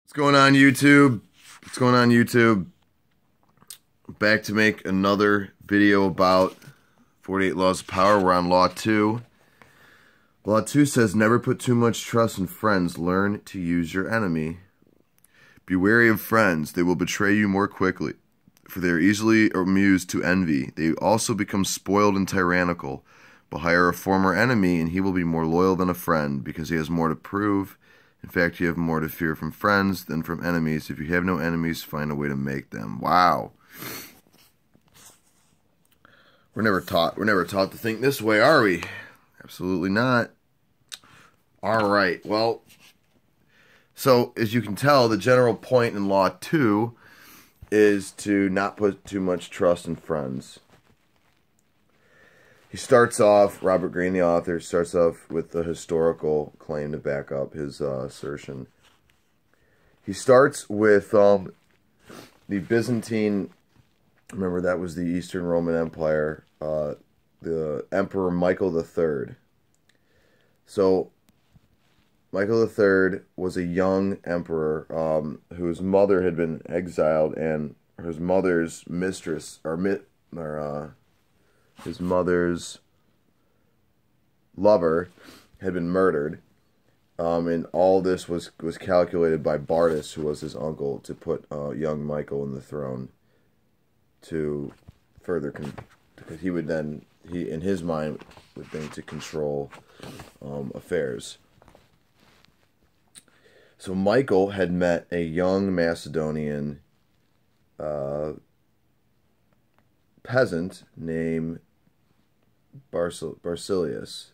What's going on, YouTube? What's going on, YouTube? Back to make another video about 48 Laws of Power. We're on Law 2. Law 2 says, never put too much trust in friends. Learn to use your enemy. Be wary of friends. They will betray you more quickly, for they are easily amused to envy. They also become spoiled and tyrannical. But hire a former enemy, and he will be more loyal than a friend, because he has more to prove. In fact, you have more to fear from friends than from enemies. If you have no enemies, find a way to make them. Wow. We're never taught to think this way, are we? Absolutely not. All right. Well, so as you can tell, the general point in Law 2 is to not put too much trust in friends. He starts off, Robert Greene, the author, starts off with the historical claim to back up his assertion. He starts with the Byzantine, remember that was the Eastern Roman Empire, the Emperor Michael III. So, Michael III was a young emperor whose mother had been exiled, and his mother's mistress, his mother's lover had been murdered, and all this was calculated by Bardas, who was his uncle, to put young Michael in the throne to further, because he would then, in his mind, would think to control affairs. So Michael had met a young Macedonian peasant named Basilius.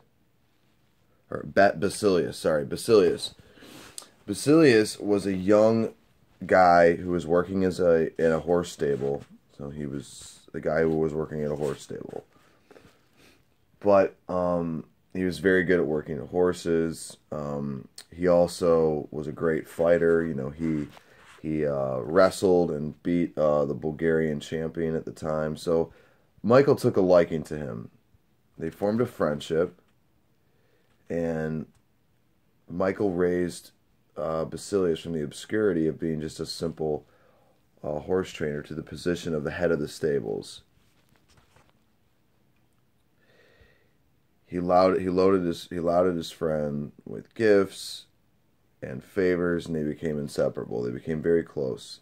Basilius was a young guy who was working in a horse stable. So he was the guy who was working at a horse stable. But he was very good at working the horses. He also was a great fighter. You know, he wrestled and beat the Bulgarian champion at the time. So Michael took a liking to him. They formed a friendship, and Michael raised Basilius from the obscurity of being just a simple horse trainer to the position of the head of the stables. He loaded his friend with gifts and favors, and they became inseparable. They became very close.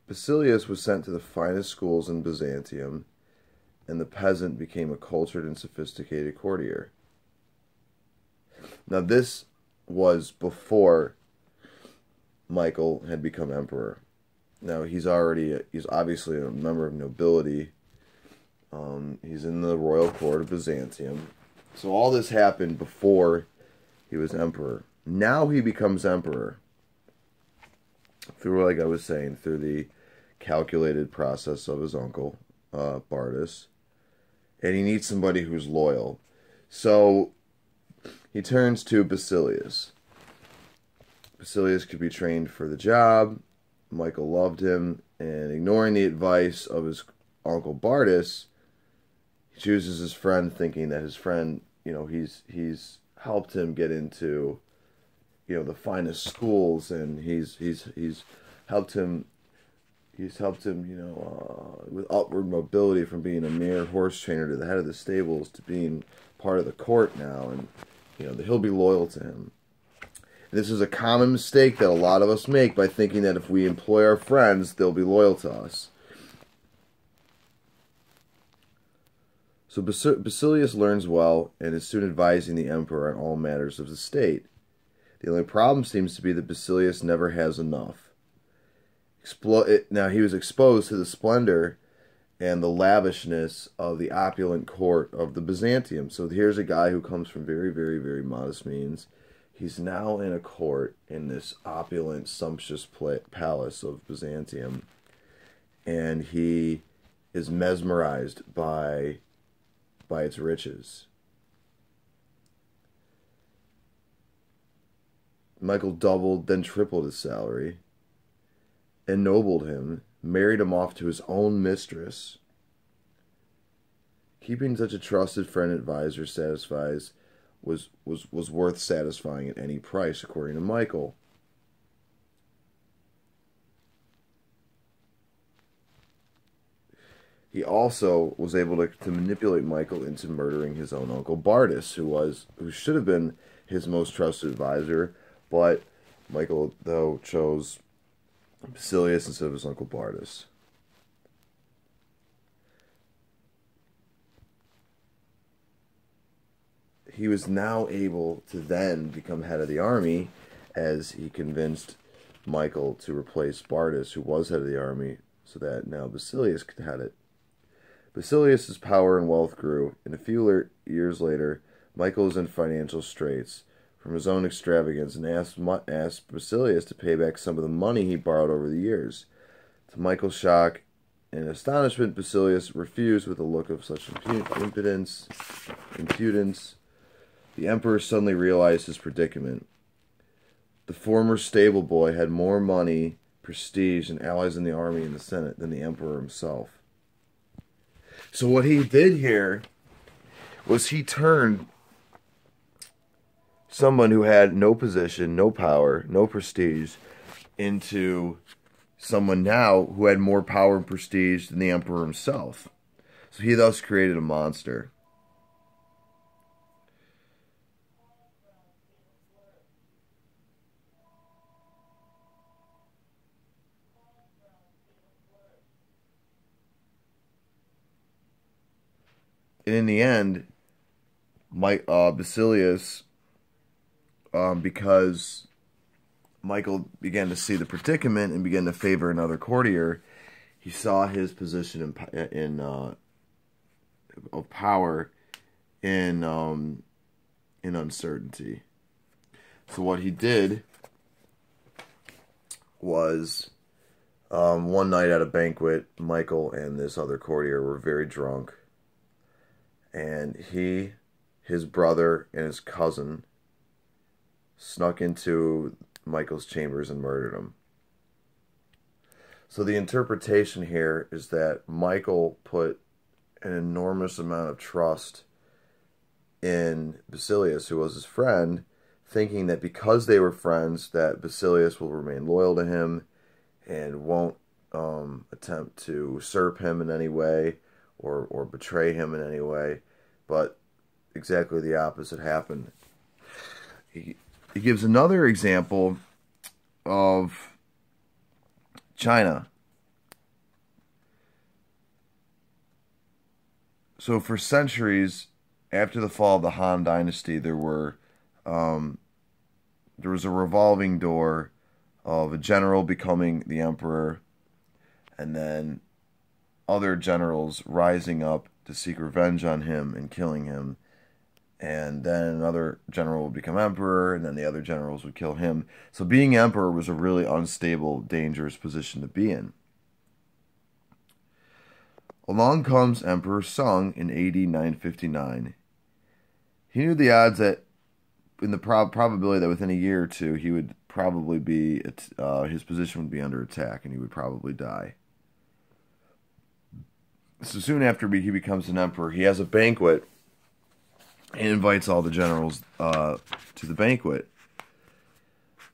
Basilius was sent to the finest schools in Byzantium, and the peasant became a cultured and sophisticated courtier. Now, this was before Michael had become emperor. Now, he's obviously a member of nobility. He's in the royal court of Byzantium. So all this happened before he was emperor. Now he becomes emperor through, like I was saying, through the calculated process of his uncle, Bardas. And he needs somebody who's loyal. So he turns to Basilius. Basilius could be trained for the job. Michael loved him, and ignoring the advice of his uncle Bardas, he chooses his friend, thinking that his friend, you know, he's helped him get into, you know, the finest schools, and he's helped him, you know, with upward mobility from being a mere horse trainer to the head of the stables to being part of the court now, and you know that he'll be loyal to him. This is a common mistake that a lot of us make by thinking that if we employ our friends, they'll be loyal to us. So Basilius learns well and is soon advising the emperor on all matters of the state. The only problem seems to be that Basilius never has enough. Now, he was exposed to the splendor and the lavishness of the opulent court of the Byzantium. So here's a guy who comes from very, very, very modest means. He's now in a court in this opulent, sumptuous palace of Byzantium, and he is mesmerized by its riches. Michael doubled, then tripled his salary, ennobled him, married him off to his own mistress, Keeping such a trusted friend and advisor was worth satisfying at any price, according to Michael. He also was able to manipulate Michael into murdering his own uncle Bardas, who should have been his most trusted advisor, but Michael, though, chose Basilius instead of his uncle Bardas. He was now able to then become head of the army, as he convinced Michael to replace Bardas, who was head of the army, so that now Basilius could head it. Basilius' power and wealth grew, and a few years later, Michael was in financial straits from his own extravagance and asked Basilius to pay back some of the money he borrowed over the years. To Michael's shock and astonishment, Basilius refused with a look of such impudence. The emperor suddenly realized his predicament. The former stable boy had more money, prestige, and allies in the army and the Senate than the emperor himself. So what he did here was he turned someone who had no position, no power, no prestige, into someone now who had more power and prestige than the emperor himself. So he thus created a monster. And in the end, Basilius, because Michael began to see the predicament and began to favor another courtier, he saw his position of power in uncertainty. So what he did was, one night at a banquet, Michael and this other courtier were very drunk. And he, his brother, and his cousin snuck into Michael's chambers and murdered him. So the interpretation here is that Michael put an enormous amount of trust in Basilius, who was his friend, thinking that because they were friends, that Basilius will remain loyal to him and won't attempt to usurp him in any way, or betray him in any way, but exactly the opposite happened. He gives another example of China. So for centuries after the fall of the Han Dynasty, there was a revolving door of a general becoming the emperor, and then other generals rising up to seek revenge on him and killing him. And then another general would become emperor, and then the other generals would kill him. So being emperor was a really unstable, dangerous position to be in. Along comes Emperor Sung in AD 959. He knew the odds that, in the probability that within a year or two, he would probably be, his position would be under attack, and he would probably die. So soon after he becomes an emperor, he has a banquet and invites all the generals to the banquet.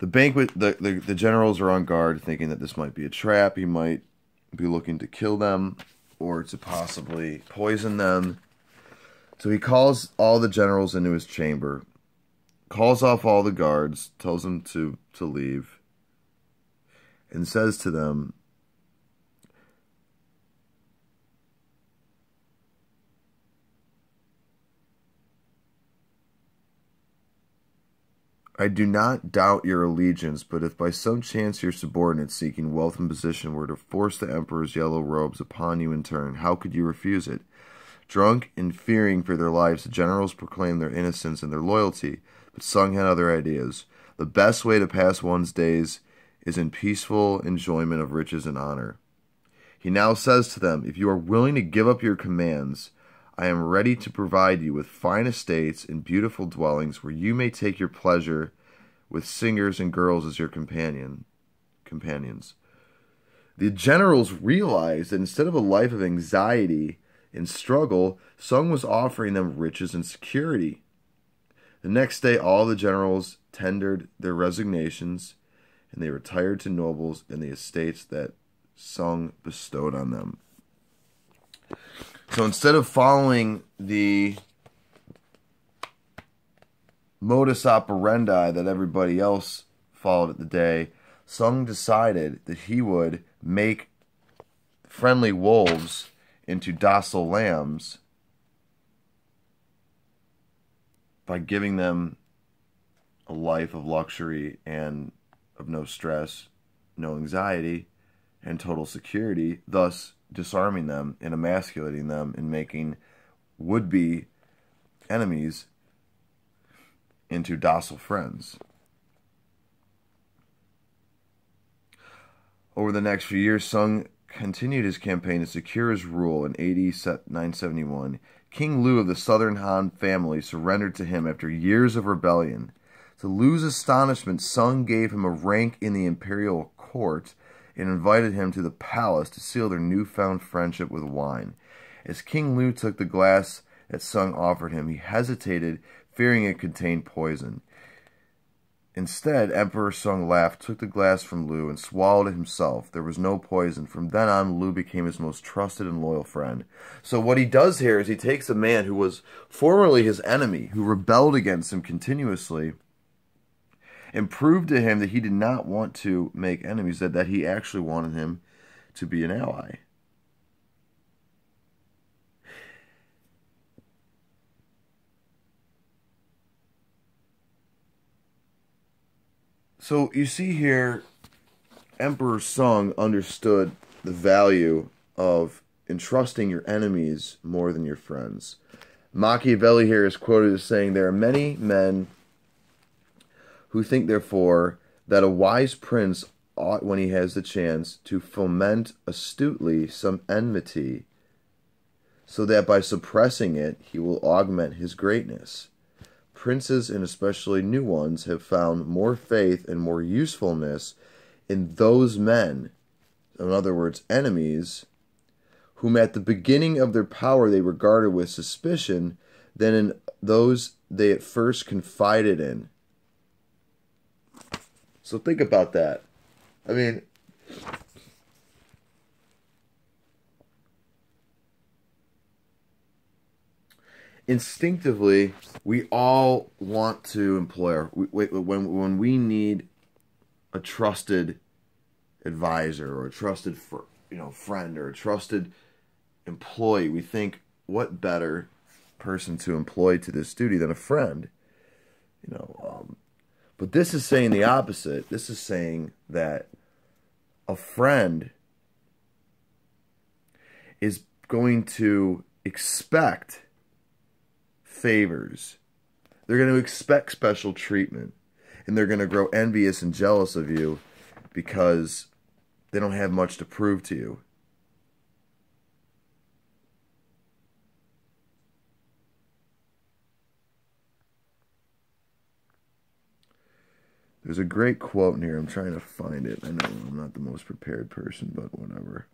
The generals are on guard, thinking that this might be a trap. He might be looking to kill them or to possibly poison them. So he calls all the generals into his chamber, calls off all the guards, tells them to leave, and says to them, I do not doubt your allegiance, but if by some chance your subordinates seeking wealth and position were to force the emperor's yellow robes upon you in turn, how could you refuse it? Drunk and fearing for their lives, the generals proclaimed their innocence and their loyalty, but Sung had other ideas. The best way to pass one's days is in peaceful enjoyment of riches and honor. He now says to them, if you are willing to give up your commands, I am ready to provide you with fine estates and beautiful dwellings where you may take your pleasure with singers and girls as your companions. The generals realized that instead of a life of anxiety In struggle, Sung was offering them riches and security. The next day, all the generals tendered their resignations, and they retired to nobles and the estates that Sung bestowed on them. So instead of following the modus operandi that everybody else followed at the day, Sung decided that he would make friendly wolves into docile lambs by giving them a life of luxury and of no stress, no anxiety, and total security, thus disarming them and emasculating them and making would-be enemies into docile friends. Over the next few years, Sung continued his campaign to secure his rule. In AD 971, King Lu of the Southern Han family surrendered to him after years of rebellion. To Lu's astonishment, Sung gave him a rank in the imperial court and invited him to the palace to seal their newfound friendship with wine. As King Lu took the glass that Sung offered him, he hesitated, fearing it contained poison. Instead, Emperor Sung laughed, took the glass from Lu, and swallowed it himself. There was no poison. From then on, Lu became his most trusted and loyal friend. So what he does here is he takes a man who was formerly his enemy, who rebelled against him continuously, and proved to him that he did not want to make enemies, that he actually wanted him to be an ally. So you see here, Emperor Sung understood the value of entrusting your enemies more than your friends. Machiavelli here is quoted as saying, "There are many men who think, therefore, that a wise prince ought, when he has the chance, to foment astutely some enmity, so that by suppressing it, he will augment his greatness. Princes, and especially new ones, have found more faith and more usefulness in those men," in other words, enemies, "whom at the beginning of their power they regarded with suspicion, than in those they at first confided in." So think about that. I mean, instinctively, we all want to employ when we need a trusted advisor or a trusted friend or a trusted employee. We think, what better person to employ to this duty than a friend? But this is saying the opposite. This is saying that a friend is going to expect favors. They're going to expect special treatment. And they're going to grow envious and jealous of you because they don't have much to prove to you. There's a great quote in here. I'm trying to find it. I know I'm not the most prepared person, but whatever.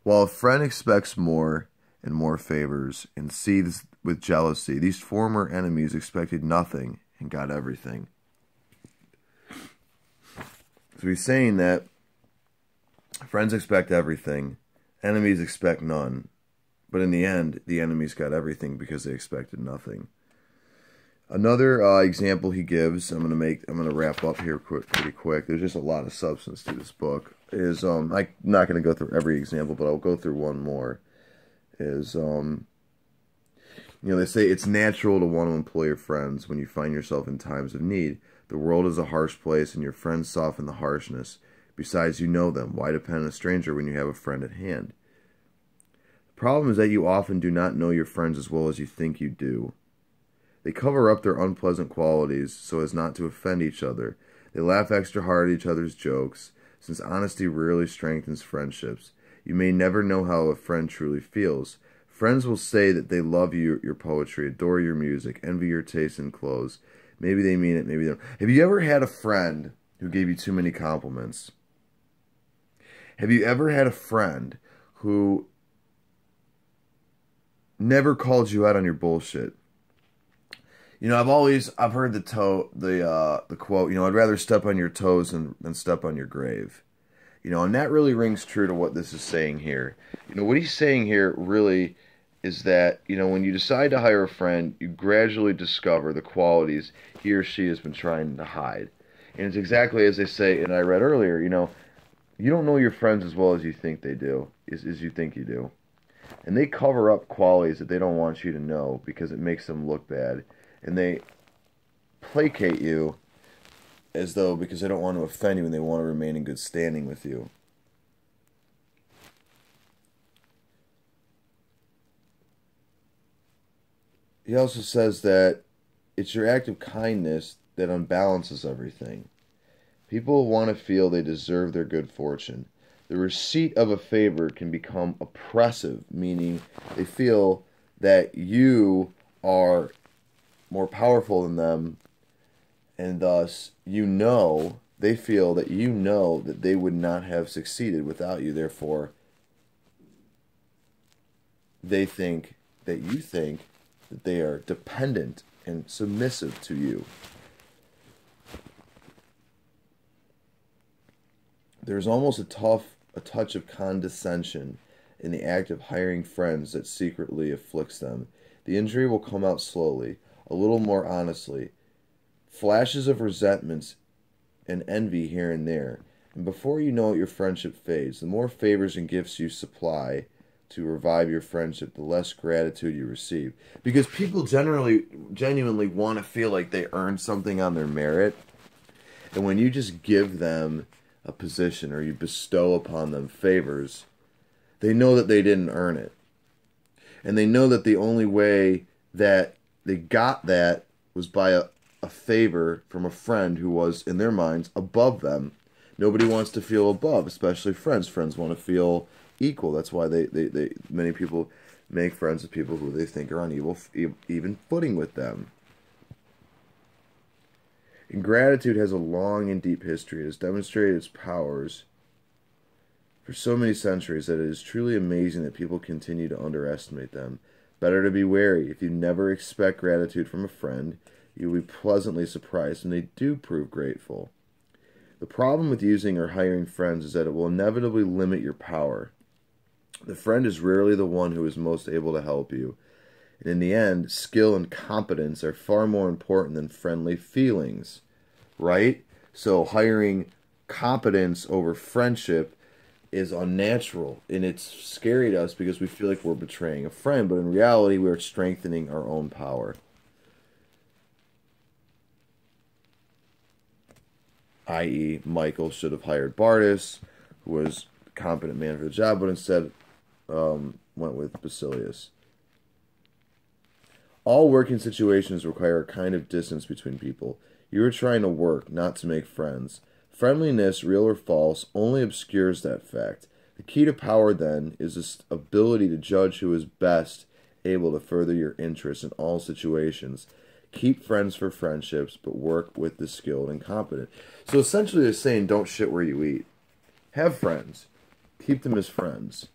While a friend expects more and more favors and seethes with jealousy, these former enemies expected nothing and got everything. So he's saying that friends expect everything, enemies expect none, but in the end, the enemies got everything because they expected nothing. Another example he gives, I'm gonna wrap up here pretty quick. There's just a lot of substance to this book. Is I'm not gonna go through every example, but I'll go through one more. Is they say it's natural to want to employ your friends when you find yourself in times of need. The world is a harsh place, and your friends soften the harshness. Besides, you know them. Why depend on a stranger when you have a friend at hand? The problem is that you often do not know your friends as well as you think you do. They cover up their unpleasant qualities so as not to offend each other. They laugh extra hard at each other's jokes. since honesty rarely strengthens friendships. You may never know how a friend truly feels. Friends will say that they love your poetry, adore your music, envy your taste in clothes. Maybe they mean it, maybe they don't. Have you ever had a friend who gave you too many compliments? Have you ever had a friend who never called you out on your bullshit? You know, I've heard the quote, you know, I'd rather step on your toes than step on your grave. You know, and that really rings true to what this is saying here. You know, what he's saying here really is that, you know, when you decide to hire a friend, you gradually discover the qualities he or she has been trying to hide. And it's exactly as they say, and I read earlier, you know, you don't know your friends as well as you think they do, as you think you do. And they cover up qualities that they don't want you to know because it makes them look bad. And they placate you as though because they don't want to offend you and they want to remain in good standing with you. He also says that it's your act of kindness that unbalances everything. People want to feel they deserve their good fortune. The receipt of a favor can become oppressive, meaning they feel that you are more powerful than them, and thus they feel that you know that they would not have succeeded without you. Therefore, they think that you think that they are dependent and submissive to you. There's almost a touch of condescension in the act of hiring friends that secretly afflicts them. The injury will come out slowly, a little more honestly. Flashes of resentments and envy here and there. And before you know it, your friendship fades. The more favors and gifts you supply to revive your friendship, the less gratitude you receive. Because people genuinely want to feel like they earned something on their merit. And when you just give them a position or you bestow upon them favors, they know that they didn't earn it. And they know that the only way that they got that was by a favor from a friend who was, in their minds, above them. Nobody wants to feel above, especially friends. Friends want to feel equal. That's why many people make friends with people who they think are on even footing with them. And gratitude has a long and deep history. It has demonstrated its powers for so many centuries that it is truly amazing that people continue to underestimate them. Better to be wary. If you never expect gratitude from a friend, you will be pleasantly surprised when they do prove grateful. The problem with using or hiring friends is that it will inevitably limit your power. The friend is rarely the one who is most able to help you. And in the end, skill and competence are far more important than friendly feelings, right? So hiring competence over friendship is unnatural, and it's scary to us because we feel like we're betraying a friend, but in reality, we are strengthening our own power. I.e., Michael should have hired Bardas, who was a competent man for the job, but instead went with Basilius. All working situations require a kind of distance between people. You are trying to work, not to make friends. Friendliness, real or false, only obscures that fact. The key to power, then, is this ability to judge who is best able to further your interests in all situations. Keep friends for friendships, but work with the skilled and competent. So essentially they're saying don't shit where you eat. Have friends. Keep them as friends.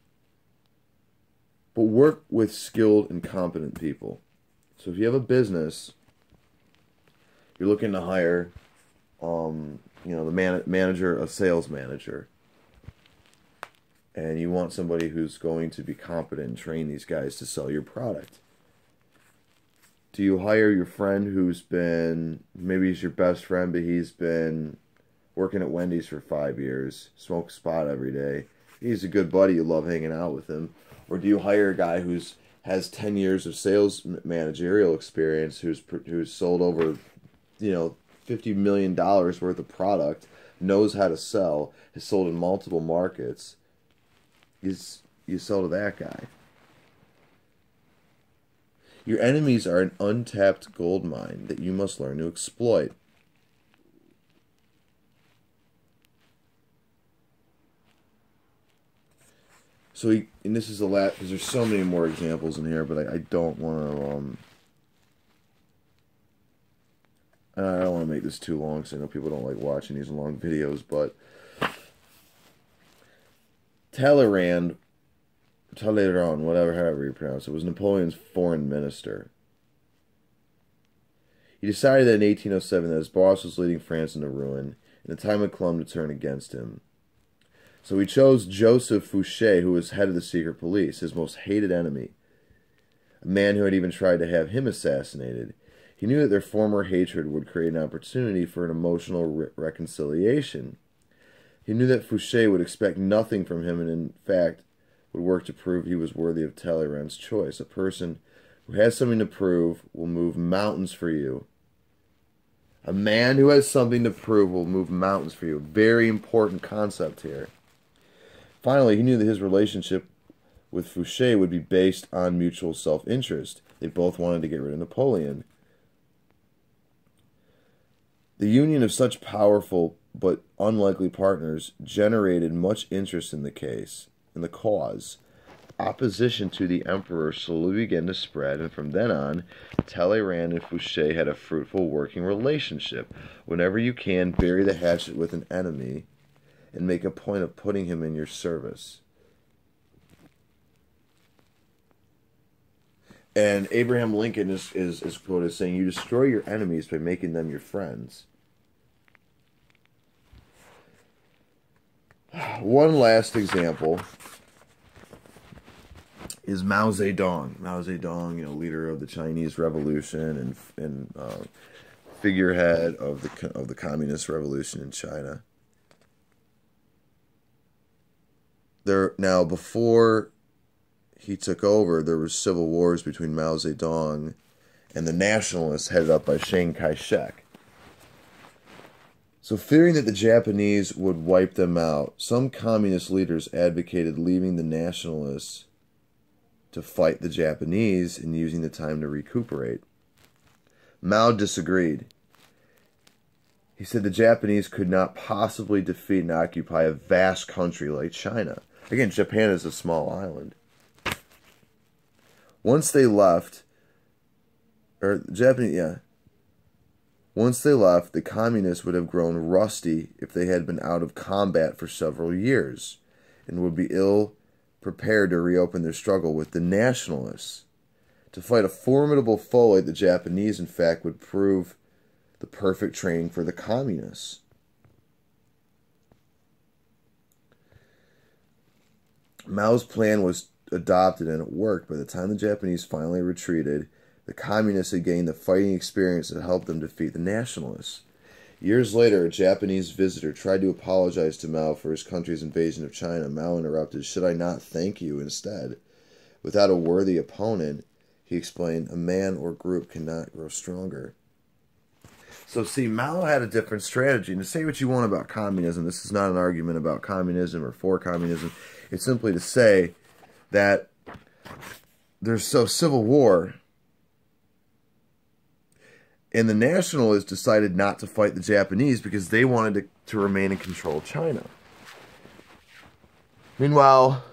But work with skilled and competent people. So if you have a business, you're looking to hire, the manager, a sales manager, and you want somebody who's going to be competent and train these guys to sell your product. Do you hire your friend who's been, maybe he's your best friend, but he's been working at Wendy's for 5 years, smokes pot every day. He's a good buddy, you love hanging out with him. Or do you hire a guy who's has 10 years of sales managerial experience, who's sold over, $50 million worth of product, knows how to sell, has sold in multiple markets? You sell to that guy. Your enemies are an untapped gold mine that you must learn to exploit. So he, and this is the last, because there's so many more examples in here, but I don't want to, I don't want to make this too long, because I know people don't like watching these long videos, but Talleyrand, however you pronounce it, was Napoleon's foreign minister. He decided that in 1807 that his boss was leading France into ruin, and the time had come to turn against him. So he chose Joseph Fouché, who was head of the secret police, his most hated enemy, a man who had even tried to have him assassinated. He knew that their former hatred would create an opportunity for an emotional reconciliation. He knew that Fouché would expect nothing from him and, in fact, would work to prove he was worthy of Talleyrand's choice. A person who has something to prove will move mountains for you. A man who has something to prove will move mountains for you. Very important concept here. Finally, he knew that his relationship with Fouché would be based on mutual self-interest. They both wanted to get rid of Napoleon. The union of such powerful but unlikely partners generated much interest in the case, in the cause. Opposition to the emperor slowly began to spread, and from then on, Talleyrand and Fouché had a fruitful working relationship. Whenever you can, bury the hatchet with an enemy and make a point of putting him in your service. And Abraham Lincoln is quoted as saying, "You destroy your enemies by making them your friends." One last example is Mao Zedong. Mao Zedong, leader of the Chinese Revolution and figurehead of the Communist Revolution in China. Now, before he took over, there were civil wars between Mao Zedong and the nationalists headed up by Chiang Kai-shek. So, fearing that the Japanese would wipe them out, some communist leaders advocated leaving the nationalists to fight the Japanese and using the time to recuperate. Mao disagreed. He said the Japanese could not possibly defeat and occupy a vast country like China. Again, Japan is a small island. Once they left, the communists would have grown rusty if they had been out of combat for several years, and would be ill prepared to reopen their struggle with the nationalists. To fight a formidable foe like the Japanese, in fact, would prove the perfect training for the communists. Mao's plan was adopted and it worked. By the time the Japanese finally retreated, the communists had gained the fighting experience that helped them defeat the nationalists. Years later, a Japanese visitor tried to apologize to Mao for his country's invasion of China. Mao interrupted, "Should I not thank you instead? Without a worthy opponent," he explained, "a man or group cannot grow stronger." So see, Mao had a different strategy. And to say what you want about communism, this is not an argument about communism or for communism. It's simply to say that there's civil war, and the nationalists decided not to fight the Japanese because they wanted to remain in control of China. Meanwhile,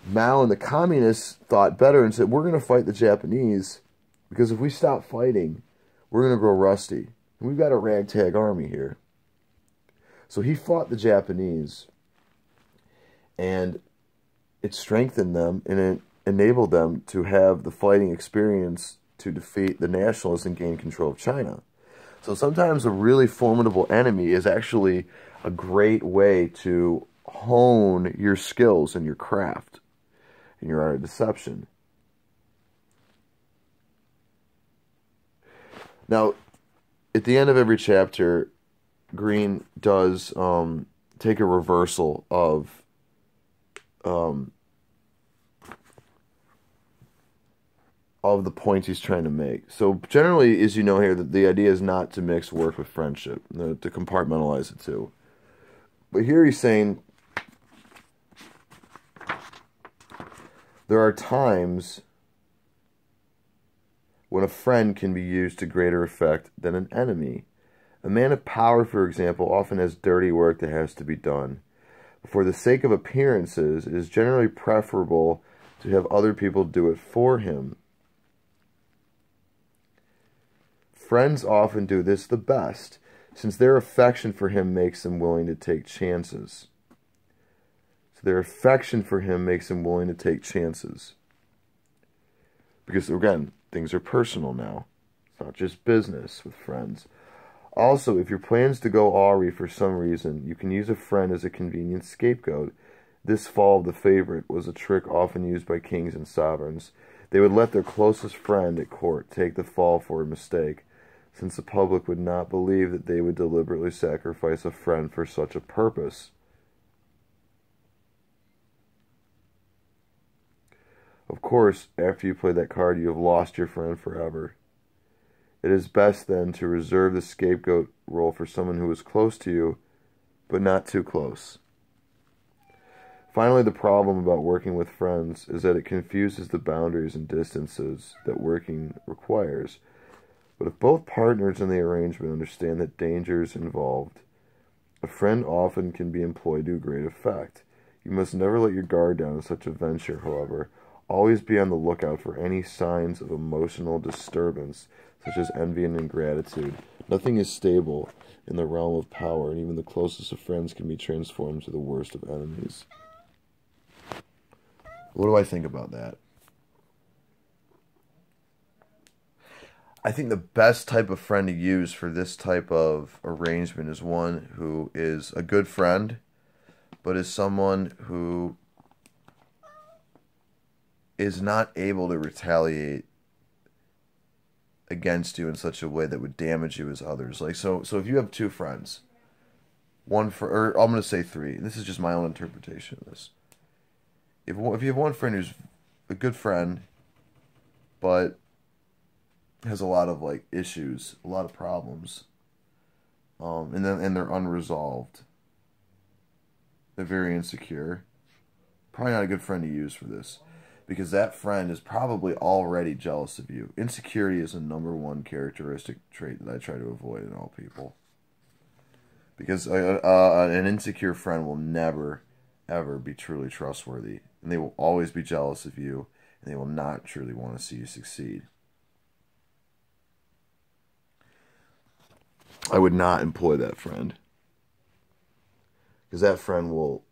Mao and the communists thought better and said, we're going to fight the Japanese because if we stop fighting, we're going to grow rusty. And we've got a ragtag army here. So he fought the Japanese, and it strengthened them and it enabled them to have the fighting experience to defeat the nationalists and gain control of China. So sometimes a really formidable enemy is actually a great way to hone your skills and your craft and your art of deception. Now, at the end of every chapter, Green does take a reversal of the points he's trying to make. So generally, as you know here, the idea is not to mix work with friendship, to compartmentalize the two. But here he's saying there are times when a friend can be used to greater effect than an enemy. A man of power, for example, often has dirty work that has to be done. For the sake of appearances, it is generally preferable to have other people do it for him. Friends often do this the best, since their affection for him makes them willing to take chances. Because, again, things are personal now. It's not just business with friends. Also, if your plan is to go awry for some reason, you can use a friend as a convenient scapegoat. This fall of the favorite was a trick often used by kings and sovereigns. They would let their closest friend at court take the fall for a mistake, since the public would not believe that they would deliberately sacrifice a friend for such a purpose. Of course, after you play that card, you have lost your friend forever. It is best, then, to reserve the scapegoat role for someone who is close to you, but not too close. Finally, the problem about working with friends is that it confuses the boundaries and distances that working requires. But if both partners in the arrangement understand that danger is involved, a friend often can be employed to great effect. You must never let your guard down in such a venture, however. Always be on the lookout for any signs of emotional disturbance, such as envy and ingratitude. Nothing is stable in the realm of power, and even the closest of friends can be transformed to the worst of enemies. What do I think about that? I think the best type of friend to use for this type of arrangement is one who is a good friend, but is someone who is not able to retaliate against you in such a way that would damage you as others. Like so if you have two friends, or I'm going to say three. This is just my own interpretation of this. If you have one friend who's a good friend, but has a lot of like issues, a lot of problems, and they're unresolved, they're very insecure, probably not a good friend to use for this, because that friend is probably already jealous of you. Insecurity is a #1 characteristic trait that I try to avoid in all people, because an insecure friend will never ever be truly trustworthy, and they will always be jealous of you, and they will not truly want to see you succeed. I would not employ that friend, because that friend will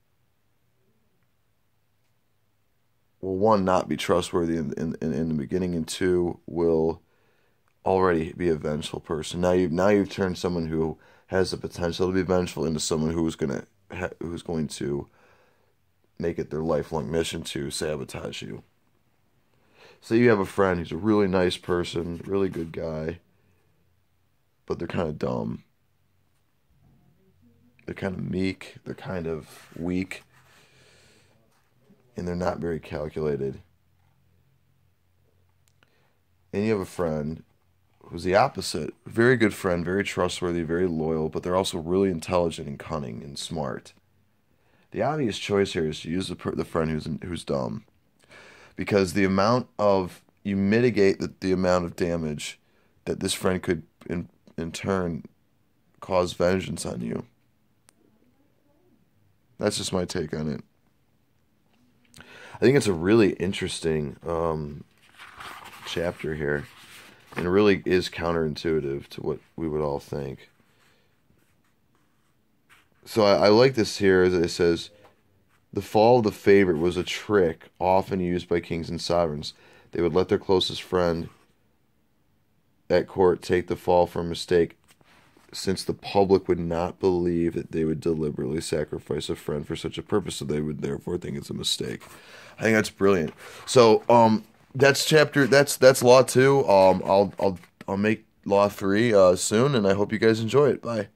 one, not be trustworthy in the beginning, and two, will already be a vengeful person. Now you've turned someone who has the potential to be vengeful into someone who's going to make it their lifelong mission to sabotage you. So you have a friend who's a really nice person, really good guy, but they're kind of dumb. They're kind of meek. They're kind of weak. And they're not very calculated. And you have a friend who's the opposite. Very good friend, very trustworthy, very loyal, but they're also really intelligent and cunning and smart. The obvious choice here is to use the friend who's dumb, because you mitigate the amount of damage that this friend could in turn cause vengeance on you. That's just my take on it. I think it's a really interesting chapter here, and it really is counterintuitive to what we would all think. So I like this here, as it says, the fall of the favorite was a trick often used by kings and sovereigns. They would let their closest friend at court take the fall for a mistake, since the public would not believe that they would deliberately sacrifice a friend for such a purpose, so they would therefore think it's a mistake. I think that's brilliant. So that's Law 2. I'll make Law 3 soon, and I hope you guys enjoy it. Bye.